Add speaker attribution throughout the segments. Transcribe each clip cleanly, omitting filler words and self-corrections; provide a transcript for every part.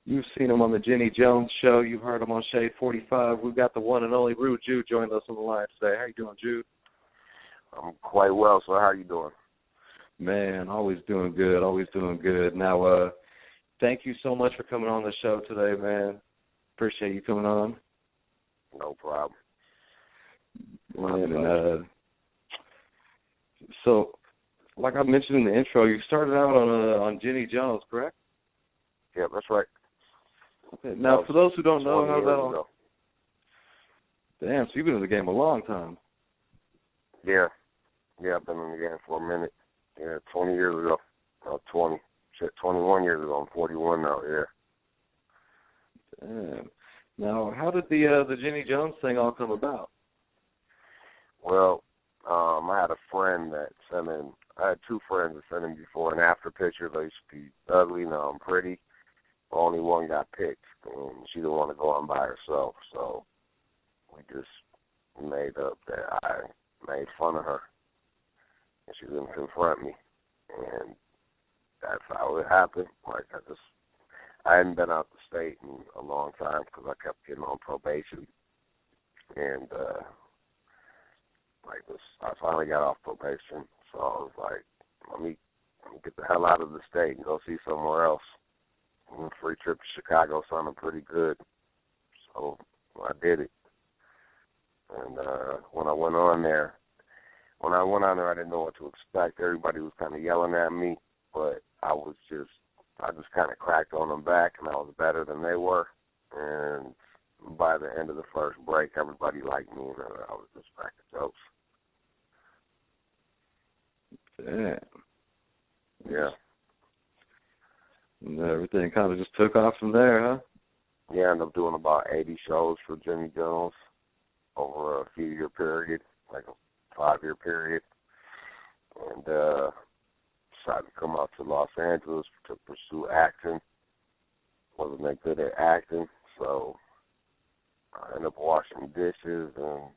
Speaker 1: You've seen him on the Jenny Jones Show. You've heard him on Shade 45. We've got the one and only Jude joined us on the line today. How you doing, Jude?
Speaker 2: I'm quite well, sir. How are you doing?
Speaker 1: Man, always doing good, always doing good. Now, thank you so much for coming on the show today, man. Appreciate you coming on.
Speaker 2: No problem.
Speaker 1: And, so, like I mentioned in the intro, you started out on Jenny Jones, correct?
Speaker 2: Yeah, that's right.
Speaker 1: Okay. Now, for those who don't know how that all... Damn, so you've been in the game a long time.
Speaker 2: Yeah. Yeah, I've been in the game for a minute. Yeah, 20 years ago. 21 years ago. I'm 41 now, yeah.
Speaker 1: Damn. Now, how did the Jenny Jones thing all come about?
Speaker 2: Well, I had a friend that sent in, I had two friends that sent in before and after pictures. I used to be ugly, now I'm pretty. Only one got picked, and she didn't want to go on by herself, so we just made up that I made fun of her, and she didn't confront me, and that's how it happened. Like, I hadn't been out the state in a long time because I kept getting on probation, and I finally got off probation, so I was like, let me get the hell out of the state and go see somewhere else. And a free trip to Chicago sounded pretty good, so I did it. And when I went on there, I didn't know what to expect. Everybody was kind of yelling at me, but I just kind of cracked on them back, and I was better than they were. And by the end of the first break, everybody liked me, and I was just cracking jokes.
Speaker 1: Damn.
Speaker 2: Yeah.
Speaker 1: And everything kind of just took off from there, huh?
Speaker 2: Yeah, I ended up doing about 80 shows for Jenny Jones over a few-year period, like a 5-year period. And decided to come out to Los Angeles to pursue acting. Wasn't that good at acting, so I ended up washing dishes, and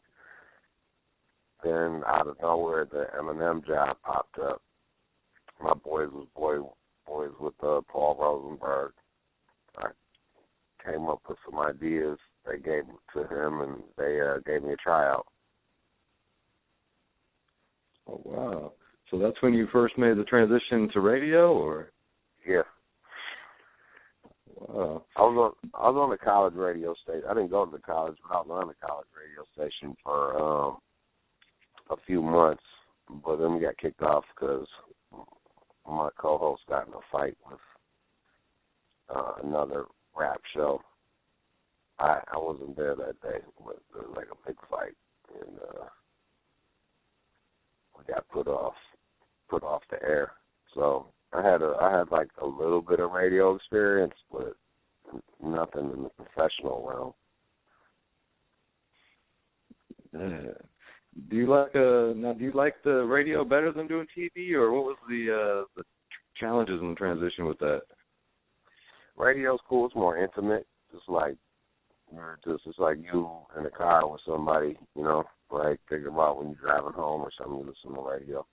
Speaker 2: then out of nowhere, the M&M job popped up. My boys with Paul Rosenberg. I came up with some ideas. They gave it to him, and they gave me a tryout.
Speaker 1: Oh, wow. So that's when you first made the transition to radio, or?
Speaker 2: Yeah.
Speaker 1: Wow.
Speaker 2: I was on the college radio station. I didn't go to the college, but I was on the college radio station for a few months, but then we got kicked off because my co-host got in a fight with another rap show. I wasn't there that day, but there was like a big fight, and we got put off the air. So I had like a little bit of radio experience, but nothing in the professional realm.
Speaker 1: Yeah. Do you like the radio better than doing TV, or what was the challenges in the transition with that?
Speaker 2: Radio's cool. It's more intimate. It's like you in a car with somebody, you know, like think about when you're driving home or something, you listen to radio.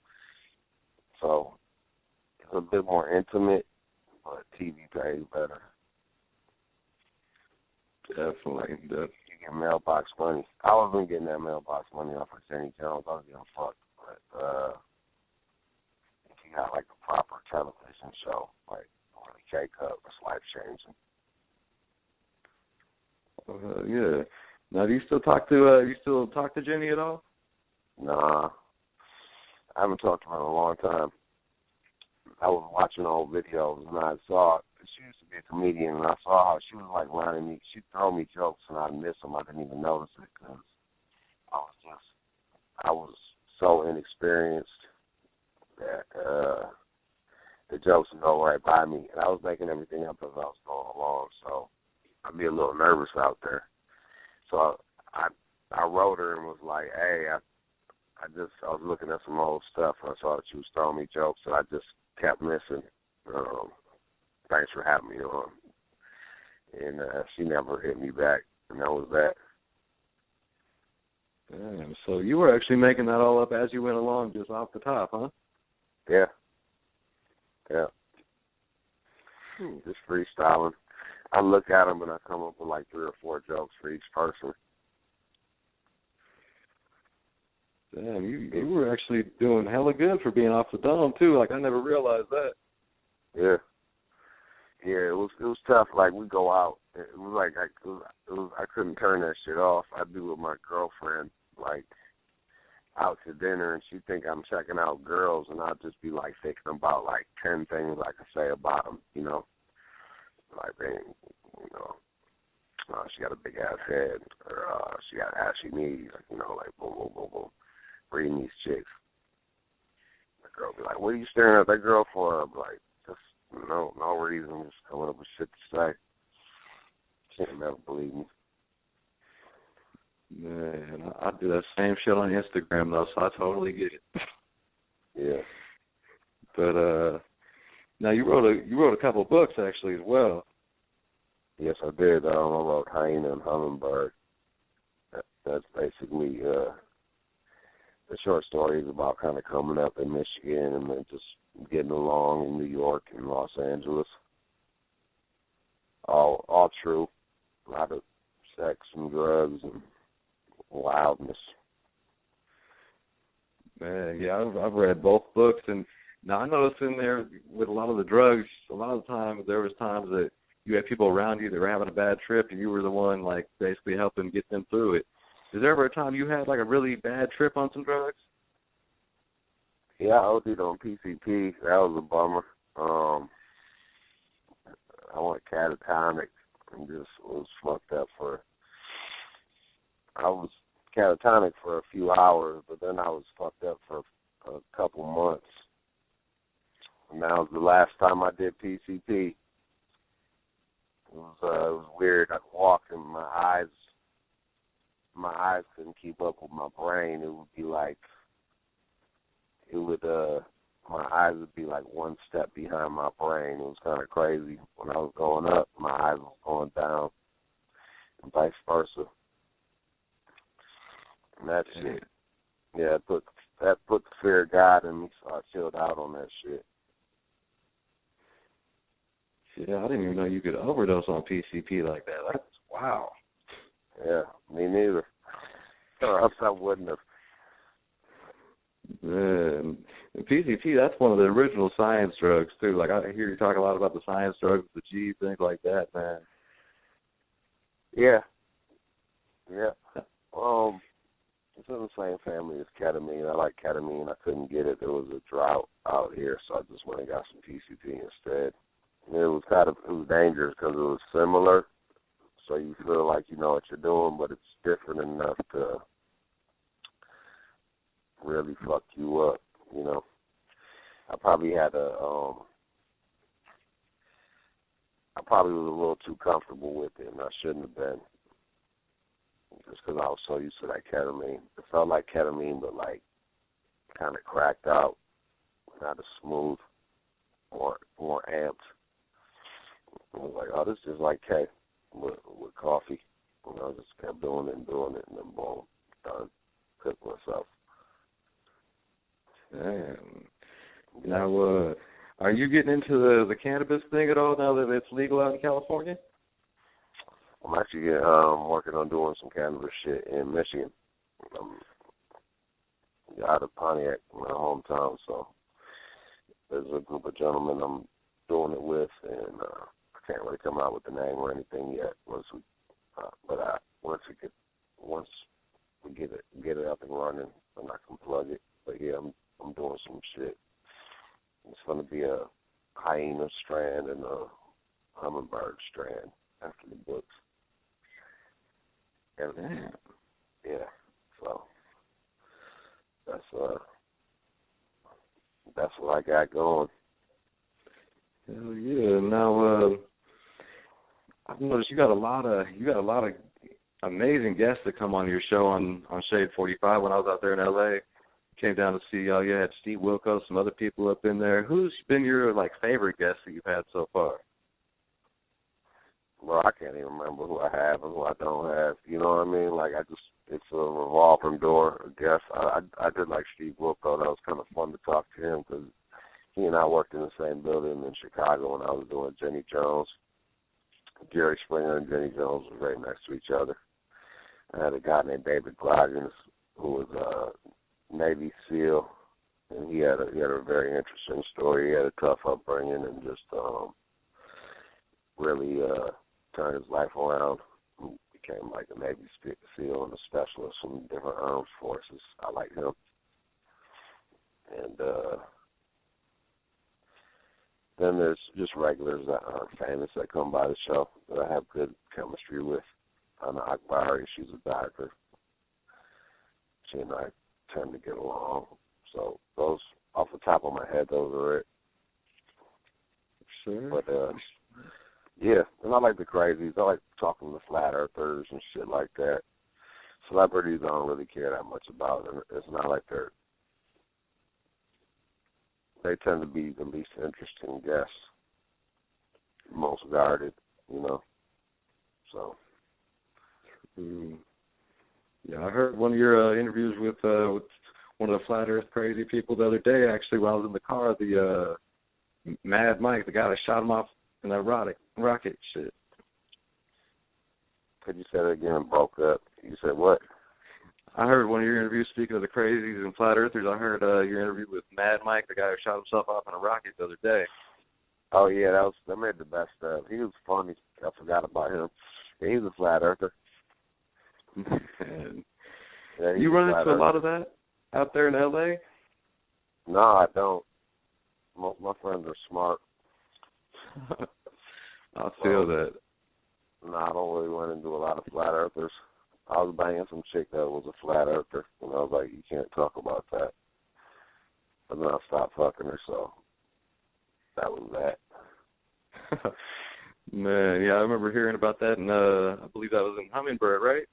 Speaker 2: So it's a bit more intimate, but TV pays better.
Speaker 1: Definitely.
Speaker 2: You get mailbox money. I wasn't getting that mailbox money off of Jenny Jones. I was getting fucked. But if you got like a proper television show, like Willie K-Cup, it's life-changing.
Speaker 1: Yeah. Now, do you still talk to Jenny at all?
Speaker 2: Nah, I haven't talked to her in a long time. I was watching old videos and I saw she used to be a comedian, and I saw how she was like lining me. She'd throw me jokes and I'd miss them. I didn't even notice it because I was so inexperienced that the jokes would go right by me, and I was making everything up as I was going along. So I'd be a little nervous out there. So I wrote her and was like, hey, I was looking at some old stuff, and I saw that she was throwing me jokes, and I just kept missing. Thanks for having me on. And she never hit me back, and that was that.
Speaker 1: Damn. So you were actually making that all up as you went along, just off the top, huh?
Speaker 2: Yeah. Yeah. Just freestyling. I look at them and I come up with like 3 or 4 jokes for each person.
Speaker 1: Damn, you were actually doing hella good for being off the dome too. Like I never realized that.
Speaker 2: Yeah. Yeah, it was tough. Like we go out, it was like I couldn't turn that shit off. I'd be with my girlfriend, like out to dinner, and she'd think I'm checking out girls, and I'd just be like thinking about like 10 things I could say about them, you know, like you know, she got a big ass head, or she got ashy knees, like, you know, like boom, boom, boom, boom, reading these chicks. The girl be like, "What are you staring at that girl for?" I'm like, just no reason, just coming up with shit to say. She'll never believe me.
Speaker 1: Man, I do that same shit on Instagram though, so I totally get it.
Speaker 2: Yeah.
Speaker 1: But now you wrote a couple of books actually as well.
Speaker 2: Yes, I did. I wrote Hyena and Hummingbird. That's basically the short stories about kind of coming up in Michigan and then just getting along in New York and Los Angeles. All true. A lot of sex and drugs and wildness.
Speaker 1: Man, yeah, I've read both books, and now I noticed in there with a lot of the drugs, a lot of the time there was times that you had people around you that were having a bad trip, and you were the one like basically helping get them through it. Is there ever a time you had like a really bad trip on some drugs?
Speaker 2: Yeah, I OD'd on PCP. That was a bummer. I went catatonic and just was fucked up I was catatonic for a few hours, but then I was fucked up for a couple months. And that was the last time I did PCP. It was weird. I'd walk and my eyes couldn't keep up with my brain. It would be like, my eyes would be like one step behind my brain. It was kind of crazy. When I was going up, my eyes was going down, and vice versa. And that shit, yeah, that put the fear of God in me, so I chilled out on that shit.
Speaker 1: Yeah, I didn't even know you could overdose on PCP like that. That's wow.
Speaker 2: Yeah, me neither. Or else I wouldn't have.
Speaker 1: Man, PCP, that's one of the original science drugs too. Like I hear you talk a lot about the science drugs, the G, things like that, man.
Speaker 2: Yeah. It's in the same family as ketamine. I like ketamine. I couldn't get it. There was a drought out here, so I just went and got some PCP instead. And it was dangerous because it was similar, so you feel like you know what you're doing, but it's different enough to really fuck you up, you know. I probably was a little too comfortable with it, and I shouldn't have been, just because I was so used to that ketamine. It felt like ketamine, but like kind of cracked out, not as smooth, more amped. I was like, oh, this is like K with coffee. And I just kept doing it, and then boom, done. Cooked myself.
Speaker 1: Damn. Now, are you getting into the cannabis thing at all now that it's legal out in California?
Speaker 2: I'm actually working on doing some cannabis shit in Michigan. I'm out of Pontiac, my hometown, so there's a group of gentlemen I'm doing it with, and I can't really come out with the name or anything yet. Once we get it up and running, and I can plug it. But yeah, I'm doing some shit. It's going to be a hyena strand and a hummingbird strand after the books. And yeah, so that's what I got going.
Speaker 1: Hell yeah! Now, I've noticed you got a lot of amazing guests that come on your show on Shade 45. When I was out there in LA, came down to see y'all. You had Steve Wilkos, some other people up in there. Who's been your like favorite guest that you've had so far?
Speaker 2: Bro, I can't even remember who I have and who I don't have. You know what I mean? Like, it's a revolving door, I guess. I did like Steve Wilk, though. That was kind of fun to talk to him because he and I worked in the same building in Chicago when I was doing Jenny Jones. Jerry Springer and Jenny Jones was right next to each other. I had a guy named David Goggins who was a Navy SEAL, and he had a very interesting story. He had a tough upbringing and just really turned his life around. He became like a Navy SEAL and a specialist from different armed forces. I like him. And then there's just regulars that aren't famous that come by the show that I have good chemistry with. Anna Akbari, she's a doctor. She and I tend to get along. So those, off the top of my head, those are it.
Speaker 1: Sure.
Speaker 2: But, yeah, and I like the crazies. I like talking to flat earthers and shit like that. Celebrities I don't really care that much about. And it's not like they tend to be the least interesting guests, most guarded, you know. So.
Speaker 1: Yeah, I heard one of your interviews with one of the flat Earth crazy people the other day. Actually, while I was in the car, the Mad Mike, the guy that shot him off in that rocket shit.
Speaker 2: Could you say that again? Broke up. You said what?
Speaker 1: I heard one of your interviews, speaking of the crazies and flat earthers, I heard your interview with Mad Mike, the guy who shot himself off in a rocket the other day.
Speaker 2: Oh, yeah, that made the best stuff. He was funny. I forgot about him. Yeah, he's a flat earther.
Speaker 1: Yeah, you run into a lot of that out there in L.A.?
Speaker 2: No, I don't. My friends are smart.
Speaker 1: I feel that.
Speaker 2: No, I don't really run into a lot of flat earthers. I was banging some chick that was a flat earther, and I was like, you can't talk about that. But then I stopped fucking her, so that was that.
Speaker 1: Man, yeah, I remember hearing about that, and I believe that was in Hummingbird, right?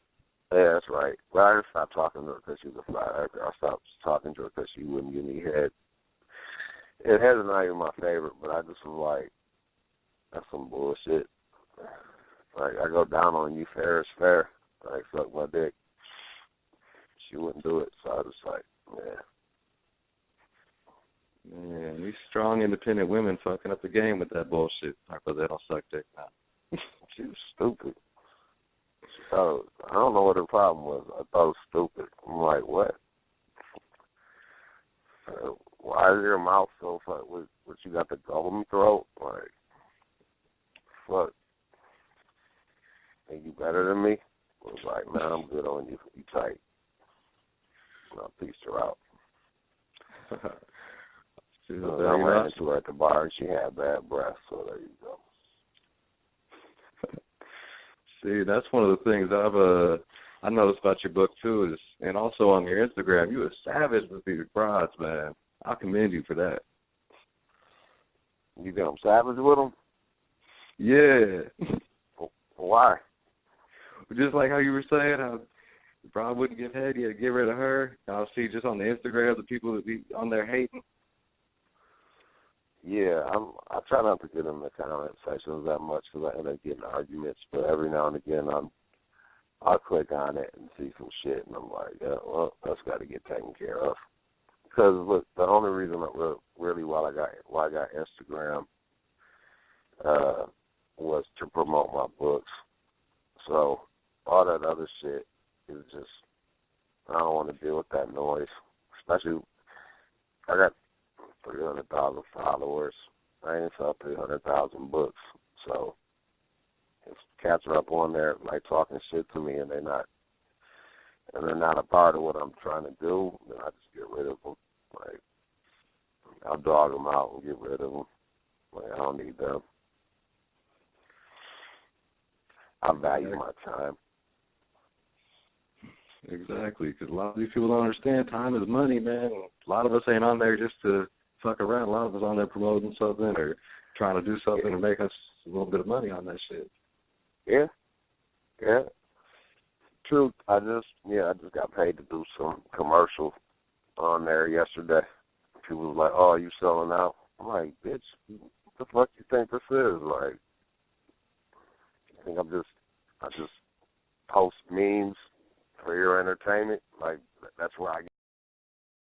Speaker 2: Yeah, that's right. But I just stopped talking to her because she was a flat earther. I stopped talking to her because she wouldn't give me head. It has not even my favorite, but I just was like, that's some bullshit. Like, I go down on you fair is fair. Like, suck my dick. She wouldn't do it, so I was like,
Speaker 1: Man, these strong, independent women fucking up the game with that bullshit. Talk about they don't suck dick now.
Speaker 2: She was stupid. So, I don't know what her problem was. I thought it was stupid. I'm like, what? Why is your mouth so fuck? What you got the government throat? Like, fuck. Think you better than me? I was like, man, I'm good on you. You tight. And I pieced her out. So I ran into her at the bar, and she had bad breath, so there you go.
Speaker 1: See, that's one of the things I noticed about your book, too, is, and also on your Instagram, you a savage with these broads, man. I commend you for that.
Speaker 2: You think I'm savage with them?
Speaker 1: Yeah.
Speaker 2: Why?
Speaker 1: Just like how you were saying, how the broad wouldn't give head, you had to get rid of her. I'll see just on the Instagram the people that be on there hating.
Speaker 2: Yeah, I try not to get in the comment sections that much because I end up getting arguments. But every now and again, I'll click on it and see some shit, and I'm like, yeah, well, that's got to get taken care of. Because look, the only reason really why I got Instagram was to promote my books. So all that other shit is just, I don't want to deal with that noise. Especially, I got 300,000 followers. I ain't sold 300,000 books. So if cats are up on there like talking shit to me and they're not a part of what I'm trying to do, then I just get rid of them. Like, I'll dog them out and get rid of them. Like, I don't need them. I value my time.
Speaker 1: Exactly, because a lot of these people don't understand time is money, man. A lot of us ain't on there just to fuck around. A lot of us on there promoting something or trying to do something to make us a little bit of money on that shit.
Speaker 2: Yeah. True. I just got paid to do some commercial on there yesterday. People was like, "Oh, you selling out?" I'm like, "Bitch, what the fuck you think this is?" Like, think I just post memes for your entertainment. Like, that's where I get